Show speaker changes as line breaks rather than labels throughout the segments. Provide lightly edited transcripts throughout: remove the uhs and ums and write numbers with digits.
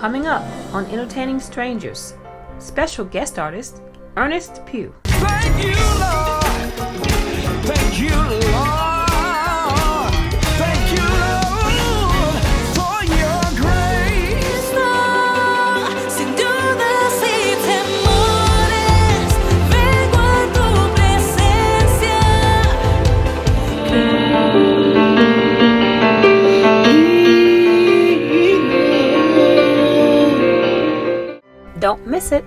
Coming up on Entertaining Strangers, special guest artist Ernest Pugh.
Thank you, Lord. Thank you, Lord. Thank you, Lord, for your grace.
Sin dudas y temores, vengo a tu presencia.
Don't miss it.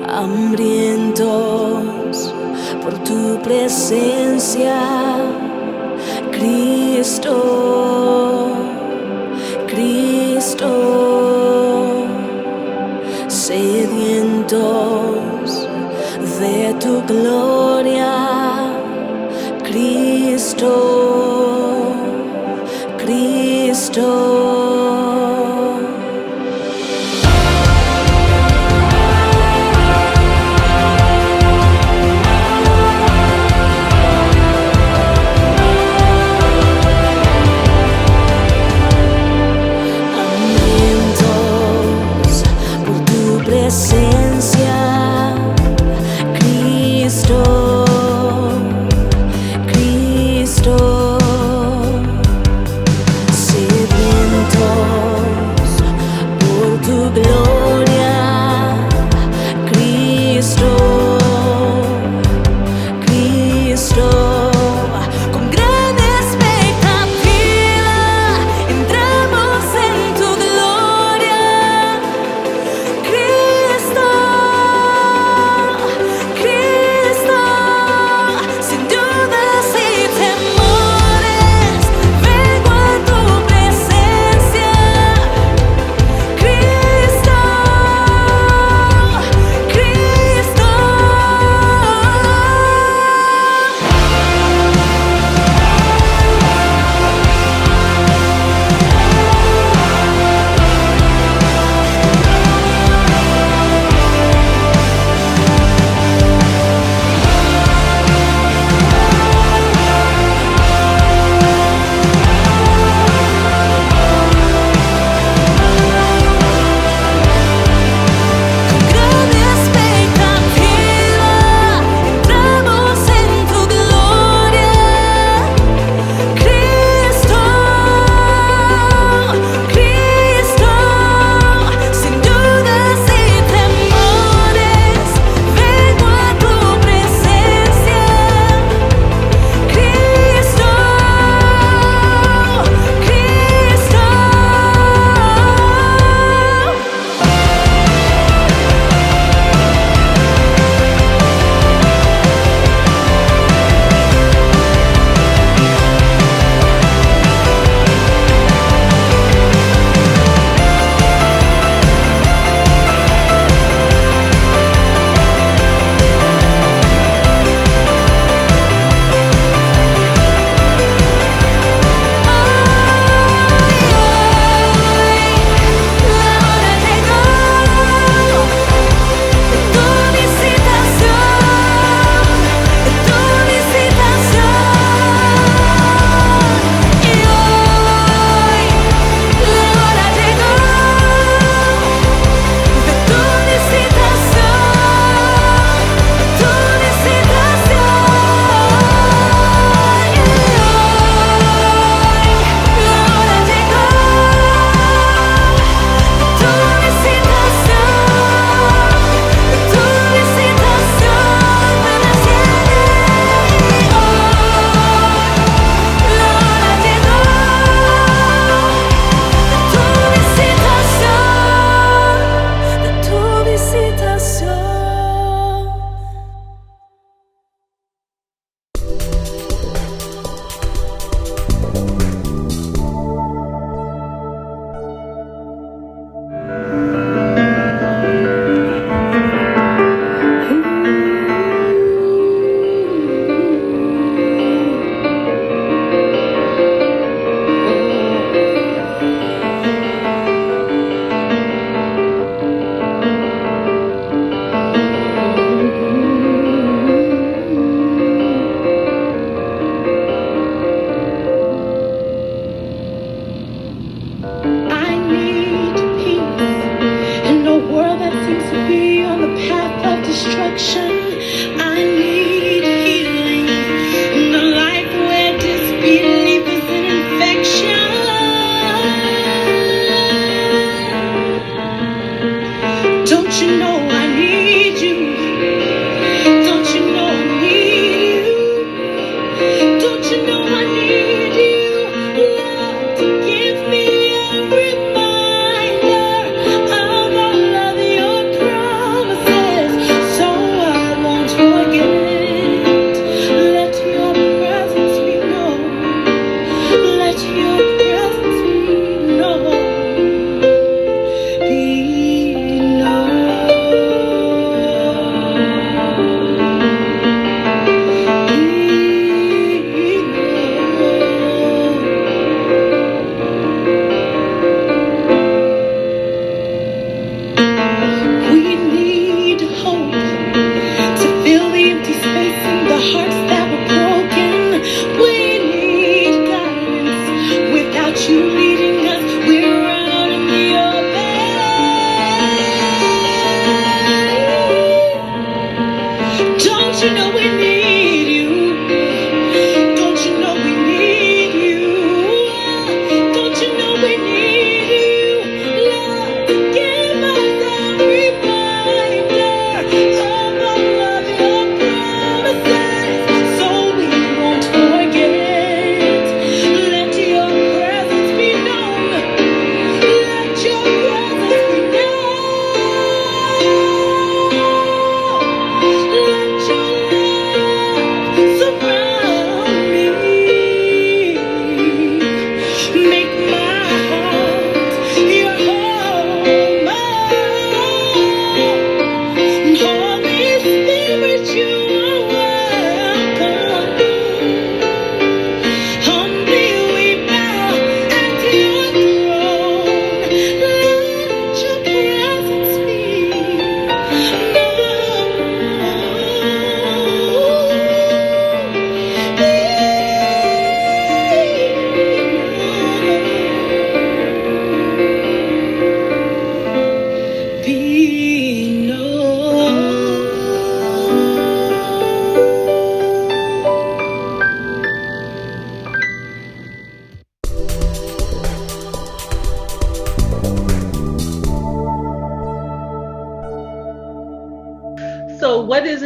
Hambrientos por tu presencia, Cristo, Cristo, sedientos de tu gloria, Cristo, Cristo. Presencia, Cristo, Cristo, sedientos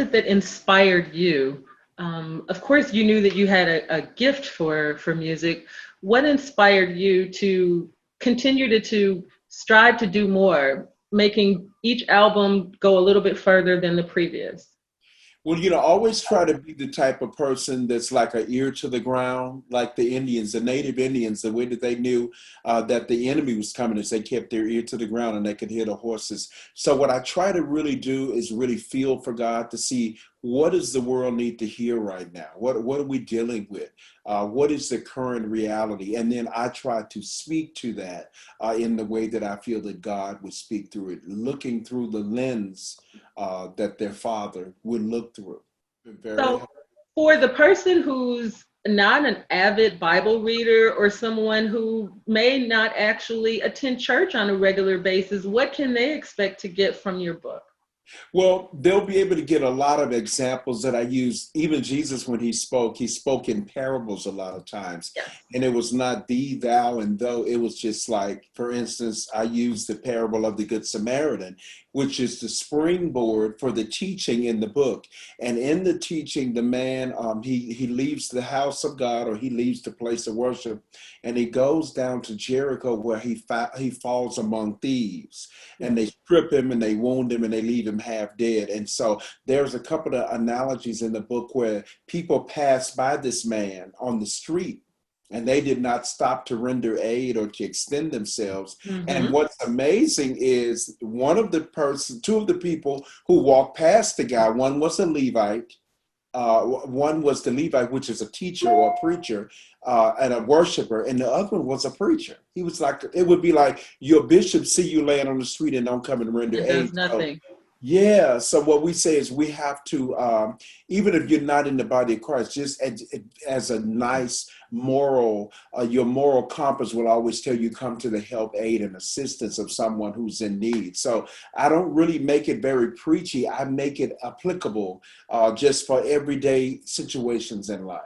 it that inspired you? Of course, you knew that you had a gift for music. What inspired you to continue to strive to do more, making each album go a little bit further than the previous?
Well, always try to be the type of person that's like an ear to the ground, like the Indians, the native Indians, the way that they knew that the enemy was coming is they kept their ear to the ground and they could hear the horses. So what I try to really do is really feel for God to see what does the world need to hear right now? What are we dealing with? What is the current reality? And then I try to speak to that in the way that I feel that God would speak through it, looking through the lens that their father would look through.
So for the person who's not an avid Bible reader or someone who may not actually attend church on a regular basis, what can they expect to get from your book?
Well, they'll be able to get a lot of examples that I use. Even Jesus, when he spoke in parables a lot of times.
Yes.
And it was not thee, thou, and though. It was just like, for instance, I used the parable of the Good Samaritan, which is the springboard for the teaching in the book. And in the teaching, the man, he leaves the house of God, or he leaves the place of worship, and he goes down to Jericho where he falls among thieves. And they strip him and they wound him and they leave him half dead. And so there's a couple of analogies in the book where people pass by this man on the street and they did not stop to render aid or to extend themselves. Mm-hmm. And what's amazing is two of the people who walked past the guy, one was a Levite, one was the Levite, which is a teacher or a preacher and a worshiper, and the other one was a preacher. He was like, it would be like your bishop see you laying on the street and don't come and render aid.
Does nothing.
So, yeah. So what we say is we have to, even if you're not in the body of Christ, just as a nice moral, your moral compass will always tell you come to the help, aid, and assistance of someone who's in need. So I don't really make it very preachy. I make it applicable just for everyday situations in life.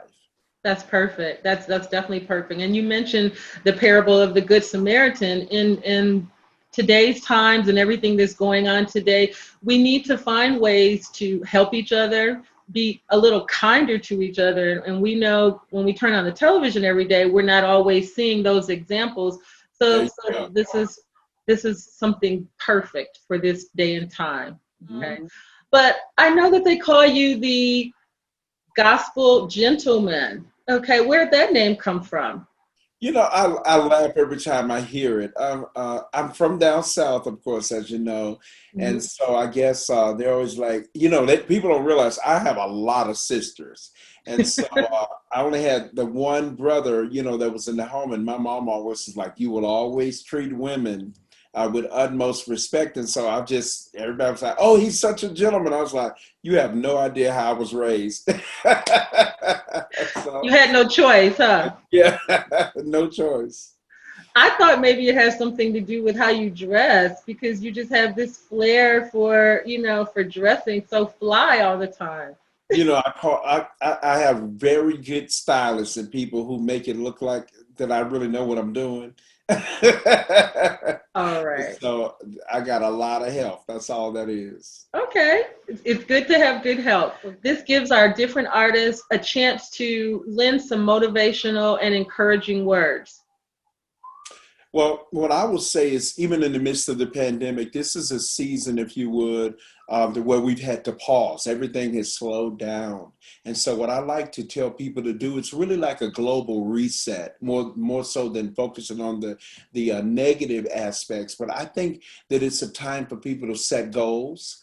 That's perfect. That's definitely perfect. And you mentioned the parable of the Good Samaritan. In today's times and everything that's going on today, we need to find ways to help each other, be a little kinder to each other. And we know when we turn on the television every day, we're not always seeing those examples. So this is something perfect for this day and time. Okay. Mm-hmm. But I know that they call you the gospel gentleman. Okay, where'd that name come from?
I laugh every time I hear it. I'm from down south, of course, as you know. Mm-hmm. And so I guess they're always like, people don't realize I have a lot of sisters. And so I only had the one brother, that was in the home. And my mom always was like, you will always treat women with utmost respect. And so everybody was like, oh, he's such a gentleman. I was like, you have no idea how I was raised.
So, you had no choice, huh?
Yeah, no choice.
I thought maybe it has something to do with how you dress, because you just have this flair for dressing so fly all the time.
I have very good stylists and people who make it look like that I really know what I'm doing.
All right.
So I got a lot of help. That's all that is.
Okay. It's good to have good help. This gives our different artists a chance to lend some motivational and encouraging words.
Well, what I will say is, even in the midst of the pandemic, this is a season, if you would, where we've had to pause. Everything has slowed down. And so what I like to tell people to do, it's really like a global reset, more so than focusing on the negative aspects. But I think that it's a time for people to set goals,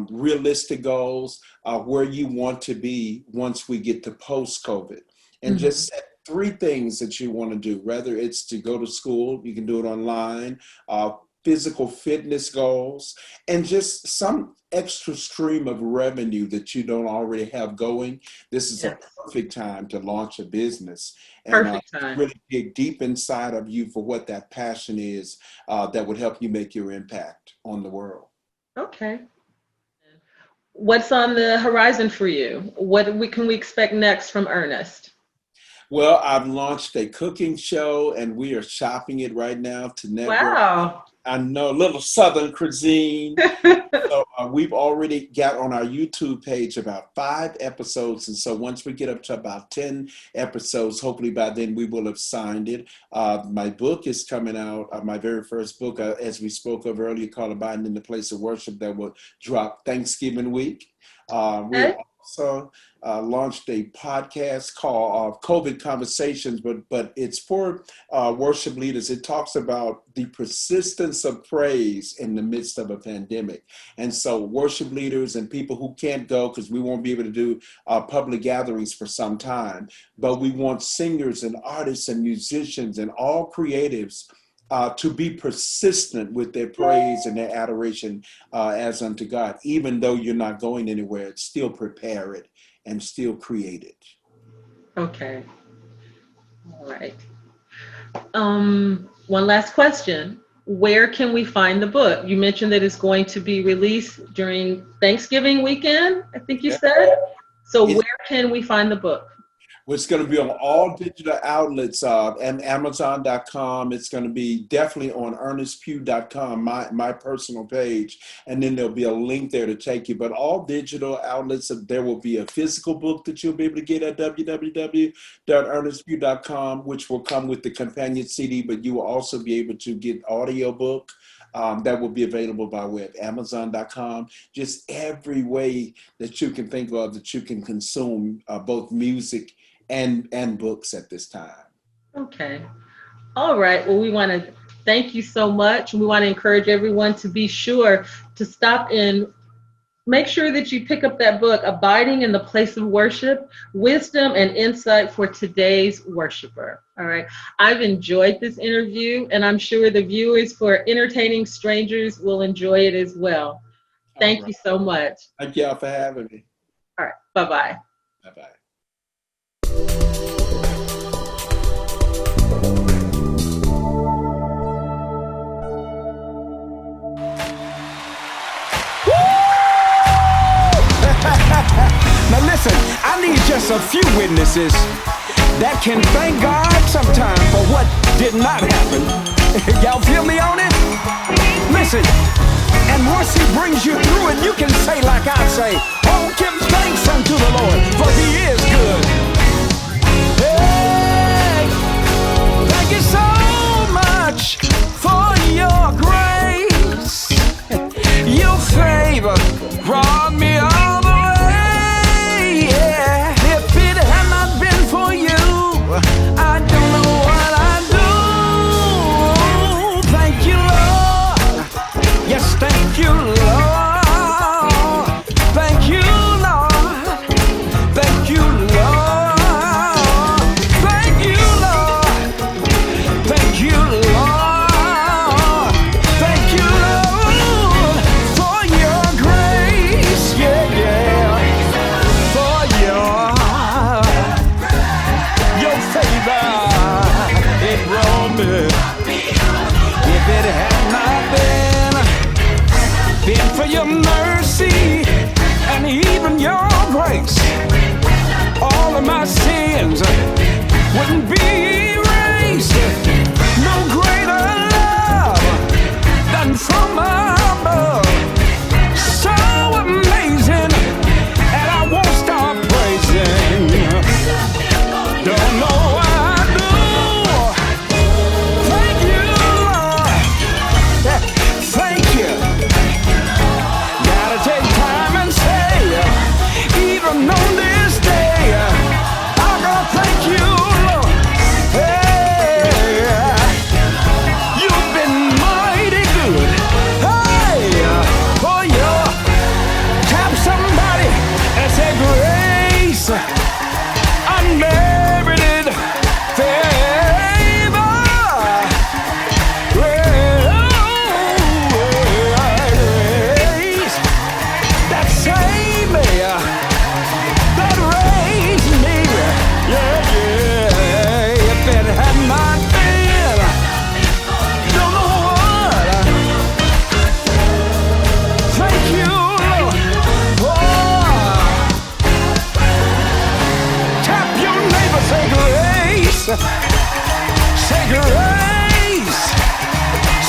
realistic goals, where you want to be once we get to post-COVID. And just set 3 things that you want to do, whether it's to go to school, you can do it online, physical fitness goals, and just some extra stream of revenue that you don't already have going. This is a perfect time to launch a business.
Perfect time.
Really dig deep inside of you for what that passion is that would help you make your impact on the world.
Okay. What's on the horizon for you? What can we expect next from Ernest?
Well, I've launched a cooking show and we are shopping it right now to network.
Wow.
I know, a little Southern cuisine. So we've already got on our YouTube page about 5 episodes. And so once we get up to about 10 episodes, hopefully by then we will have signed it. My book is coming out, my very first book, as we spoke of earlier, called Abiding in the Place of Worship, that will drop Thanksgiving week. We also launched a podcast called COVID Conversations, but it's for worship leaders. It talks about the persistence of praise in the midst of a pandemic. And so worship leaders and people who can't go, because we won't be able to do public gatherings for some time, but we want singers and artists and musicians and all creatives to be persistent with their praise and their adoration as unto God. Even though you're not going anywhere, still prepare it and still create it.
Okay. All right. One last question. Where can we find the book? You mentioned that it's going to be released during Thanksgiving weekend, I think you said. So where can we find the book?
It's going to be on all digital outlets, and Amazon.com. It's going to be definitely on ErnestPugh.com, my personal page. And then there'll be a link there to take you. But all digital outlets, there will be a physical book that you'll be able to get at www.ErnestPugh.com, which will come with the companion CD, but you will also be able to get audiobook. That will be available by way of Amazon.com. Just every way that you can think of that you can consume both music and books at this time.
Okay. All right. Well, we want to thank you so much. We want to encourage everyone to be sure to stop in. Make sure that you pick up that book, Abiding in the Place of Worship, Wisdom and Insight for Today's Worshiper. All right. I've enjoyed this interview, and I'm sure the viewers for Entertaining Strangers will enjoy it as well. Thank you so much.
Thank y'all for having me.
All right. Bye-bye.
Bye-bye.
Now listen, I need just a few witnesses that can thank God sometime for what did not happen. Y'all feel me on it? Listen, and once he brings you through it, you can say like I say, oh, give thanks unto the Lord, for he is good. Hey, thank you so much for your grace. Your favor brought me all the way, yeah. If it had not been for you, I don't know what I'd do. Thank you, Lord. Yes, thank you, Lord. Thank you, Lord. Thank you, Lord. Thank you, Lord. Thank you, Lord. Thank you, Lord, for your grace, yeah, yeah. For your favor, it brought me. If it had not been for your mercy and even your grace, all of my sins wouldn't be erased. No greater love than from above. So amazing, and I won't stop praising. Don't know what I do. Thank you, Lord. Thank you. Gotta take time and say, even on this day, I'm gonna thank you, Lord. Hey, you've been mighty good. Hey, for your tap somebody and say grace, unmerited favor. Grace that saved me, that raised me, yeah, yeah. If it had not been, don't know what. Thank you, Lord. Tap your neighbor, say grace. Say grace.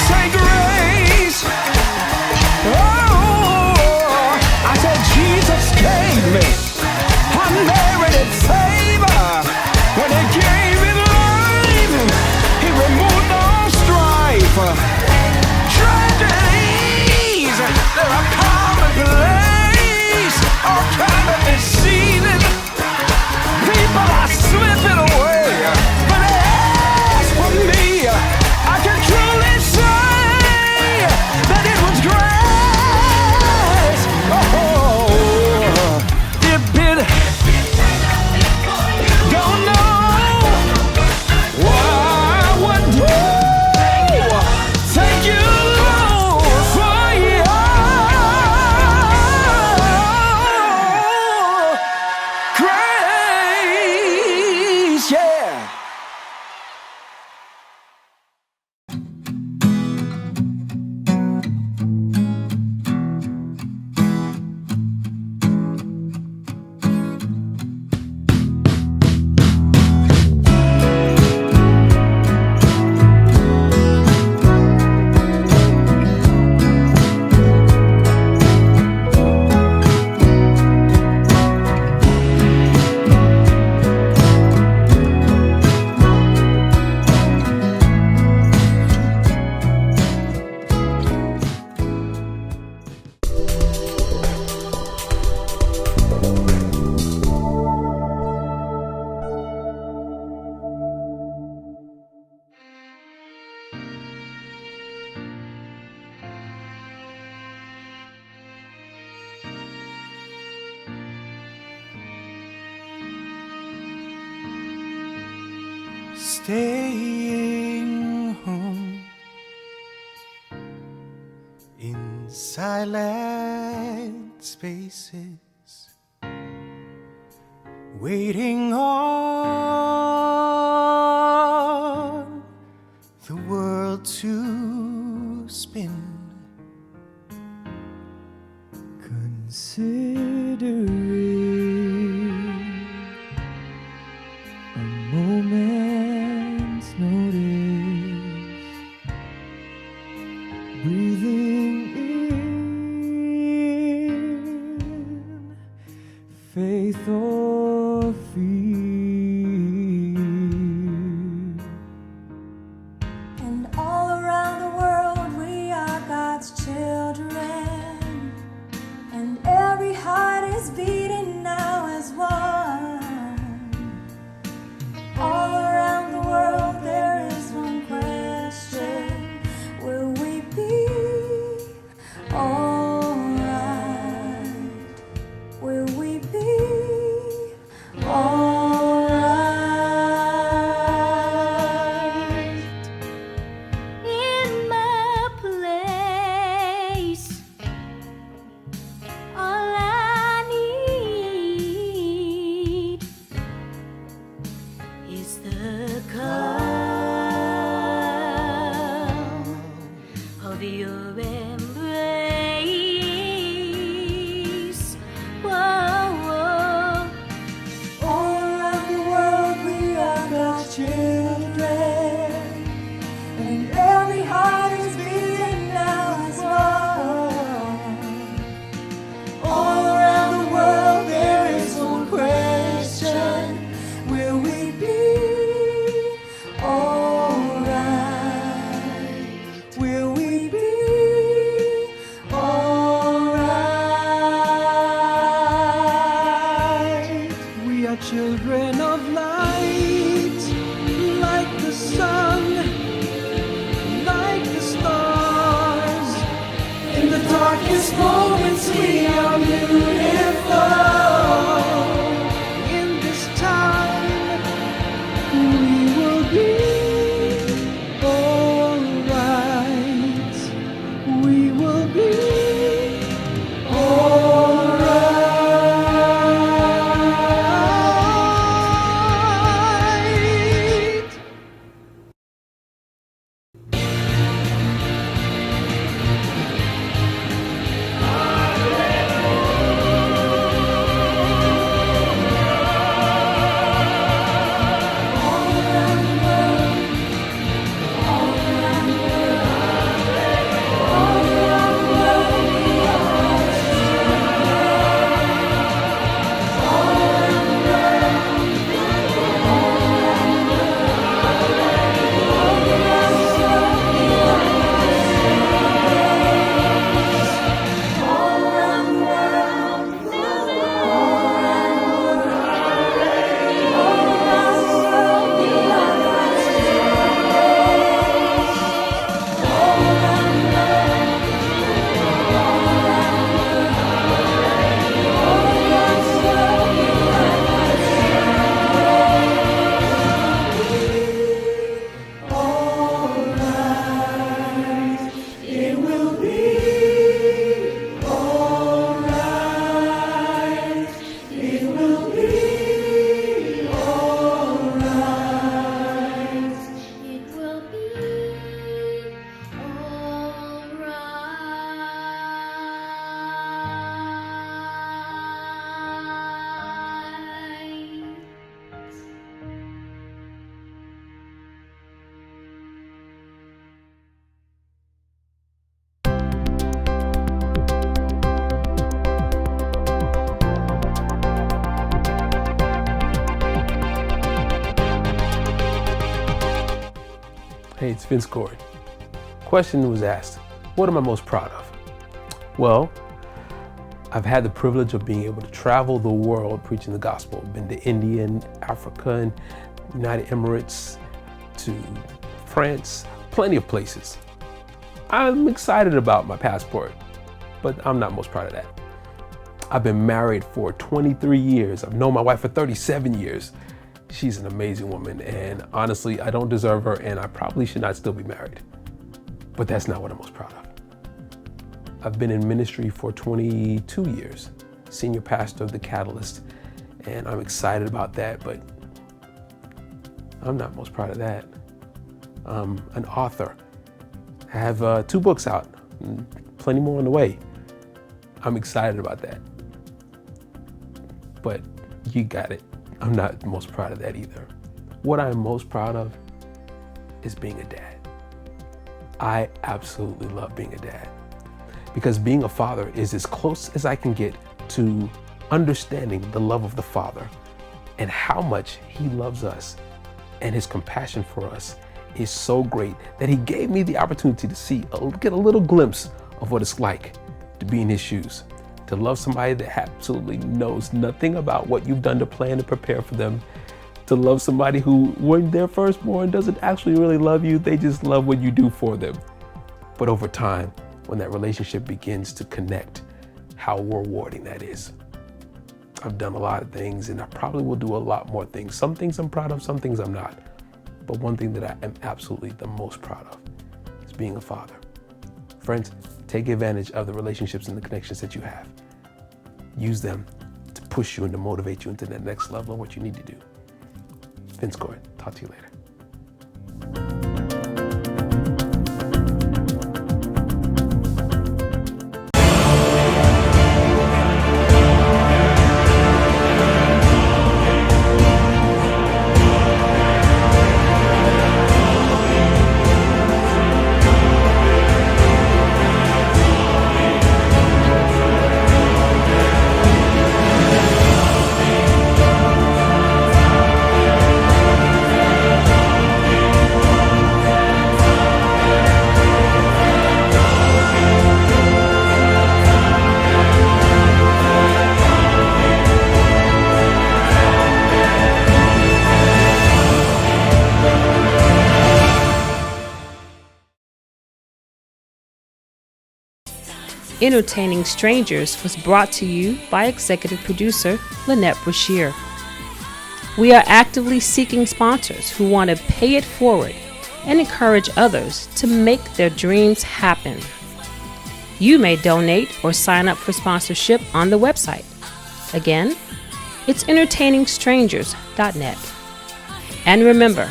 Say grace. me. Unmerited favor when He gave His life. He removed all strife. Tragedies, they're a commonplace. All kind of deceiving. People are slipping away. But as for me, I can truly say that it was grace. Oh, if it don't know what I would do. Thank you, Lord, for your grace. Yeah.
Staying home in silent spaces, waiting on the world to spin, considering a moment's notice, breathing in faith or fear.
And all around the world we are God's children, and every heart is beating now as one. All around the world there is one question: will we be alright? Will we be alright? In my place, all I need is the calm of your embrace. Whoa, whoa. All around the world we are God's children, and every heart is beating now as one. All around the world there is one question: will we be alright? Will we be alright?
We are children of light, like the sun, like the stars.
In the darkest moments we are beautiful.
In this time, we will be alright. We will be alright.
Hey, it's Vince Gord. Question was asked, what am I most proud of? Well, I've had the privilege of being able to travel the world preaching the gospel. Been to India and Africa and United Emirates, to France, plenty of places. I'm excited about my passport, but I'm not most proud of that. I've been married for 23 years. I've known my wife for 37 years. She's an amazing woman, and honestly, I don't deserve her, and I probably should not still be married. But that's not what I'm most proud of. I've been in ministry for 22 years, senior pastor of the Catalyst, and I'm excited about that, but I'm not most proud of that. I'm an author. I have 2 books out, and plenty more on the way. I'm excited about that. But you got it. I'm not most proud of that either. What I'm most proud of is being a dad. I absolutely love being a dad, because being a father is as close as I can get to understanding the love of the Father and how much He loves us, and His compassion for us is so great that He gave me the opportunity to get a little glimpse of what it's like to be in His shoes, to love somebody that absolutely knows nothing about what you've done to plan to prepare for them, to love somebody who, when they're firstborn, doesn't actually really love you, they just love what you do for them. But over time, when that relationship begins to connect, how rewarding that is. I've done a lot of things, and I probably will do a lot more things. Some things I'm proud of, some things I'm not. But one thing that I am absolutely the most proud of is being a father. Friends, take advantage of the relationships and the connections that you have. Use them to push you and to motivate you into the next level of what you need to do. Vince Gord, talk to you later.
Entertaining Strangers was brought to you by executive producer Lynette Brashear. We are actively seeking sponsors who want to pay it forward and encourage others to make their dreams happen. You may donate or sign up for sponsorship on the website. Again, it's entertainingstrangers.net. And remember,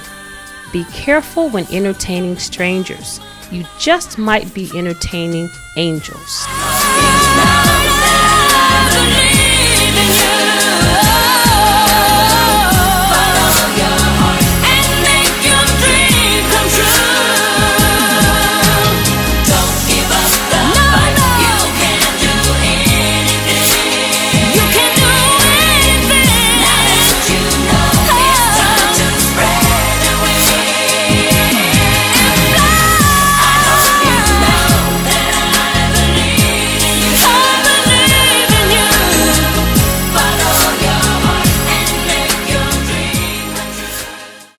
be careful when entertaining strangers. You just might be entertaining angels.